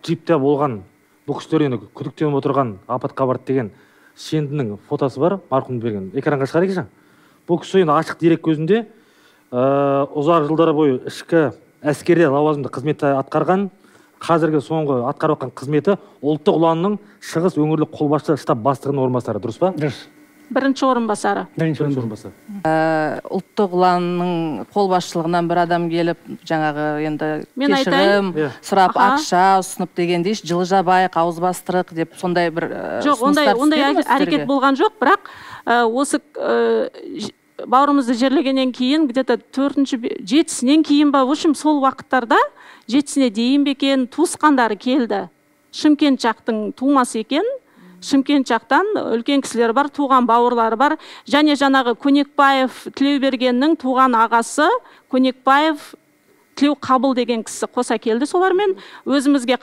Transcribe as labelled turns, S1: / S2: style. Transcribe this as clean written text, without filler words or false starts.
S1: джипте болған бұл кісілер енді күдіктеніп отырған апатқа барды деген шендінің фотосы бар, марқұм берген. Экранға шығарайықшы. Бұл кісі енді ашық дерек көзінде ұзақ жылдар бойы ішкі әскерде лауазымды қызметті атқарған, қазіргі соңғы атқарып жатқан қызметі ұлттық ұланның шығыс өңірлік қолбасшы штаб бастығының орынбасары, дұрыс па?
S2: Дұрыс.
S3: Бірінші орынбасары.
S4: Ұлттық ұланның қолбасшылығынан бір адам келіп, жаңағы енді кешірім сұрап ақша ұсынып дегендей, жылы жабайық, ауыз бастырық деп сондай бір
S3: ұсыныстар түскен ме сіздерге? Әрекет болған жоқ, бірақ осы бауырымызды жерлегеннен кейін, где-то 7-сінен кейін ба, в общем, сол уақыттарда 7-сіне дейін бекен туысқандары келді. Шымкент жақтың тумасы екен. Шымкент жақтан үлкен кісілер бар, туған бауырлары бар. Және жаңағы Көнекбаев Тілеубергеннің туған ағасы Көнекбаев Тілеуқабыл деген кісі қоса келді солармен. Өзімізге